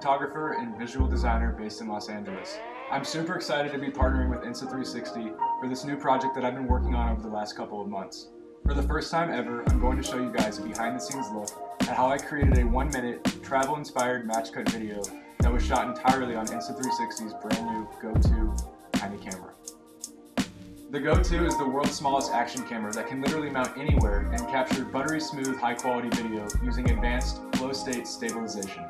photographer and visual designer based in Los Angeles. I'm super excited to be partnering with Insta360 for this new project that I've been working on over the last couple of months. For the first time ever, I'm going to show you guys a behind-the-scenes look at how I created a 1-minute, travel-inspired match cut video that was shot entirely on Insta360's brand new Go 2 tiny camera. The Go 2 is the world's smallest action camera that can literally mount anywhere and capture buttery smooth, high-quality video using advanced flow-state stabilization.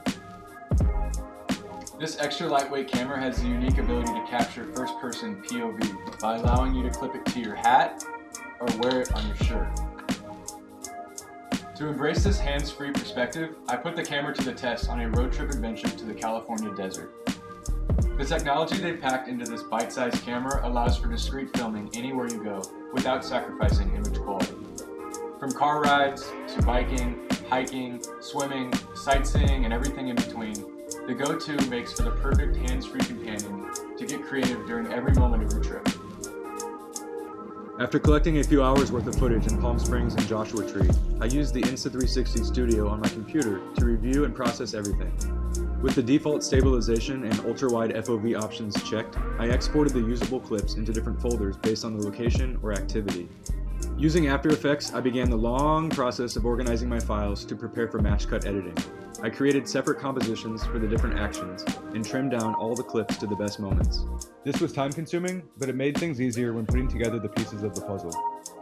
This extra lightweight camera has the unique ability to capture first-person POV by allowing you to clip it to your hat or wear it on your shirt. To embrace this hands-free perspective, I put the camera to the test on a road trip adventure to the California desert. The technology they packed into this bite-sized camera allows for discreet filming anywhere you go without sacrificing image quality. From car rides to biking, hiking, swimming, sightseeing, and everything in between, the Go 2 makes for the perfect hands-free companion to get creative during every moment of your trip. After collecting a few hours worth of footage in Palm Springs and Joshua Tree, I used the Insta360 Studio on my computer to review and process everything. With the default stabilization and ultra-wide FOV options checked, I exported the usable clips into different folders based on the location or activity. Using After Effects, I began the long process of organizing my files to prepare for match cut editing. I created separate compositions for the different actions and trimmed down all the clips to the best moments. This was time-consuming, but it made things easier when putting together the pieces of the puzzle.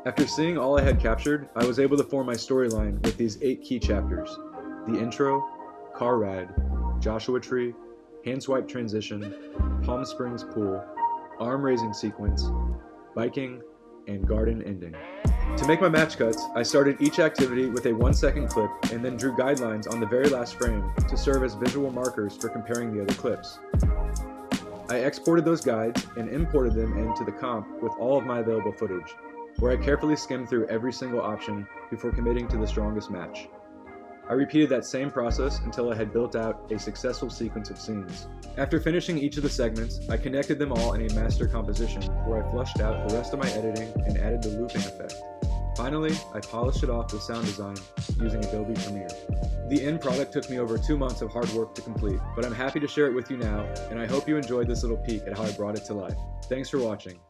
After seeing all I had captured, I was able to form my storyline with these 8 key chapters: the intro, car ride, Joshua Tree, hand swipe transition, Palm Springs pool, arm raising sequence, biking, and garden ending. To make my match cuts, I started each activity with a 1-second clip and then drew guidelines on the very last frame to serve as visual markers for comparing the other clips. I exported those guides and imported them into the comp with all of my available footage, where I carefully skimmed through every single option before committing to the strongest match. I repeated that same process until I had built out a successful sequence of scenes. After finishing each of the segments, I connected them all in a master composition where I flushed out the rest of my editing and added the looping effect. Finally, I polished it off with sound design using Adobe Premiere. The end product took me over 2 months of hard work to complete, but I'm happy to share it with you now, and I hope you enjoyed this little peek at how I brought it to life. Thanks for watching.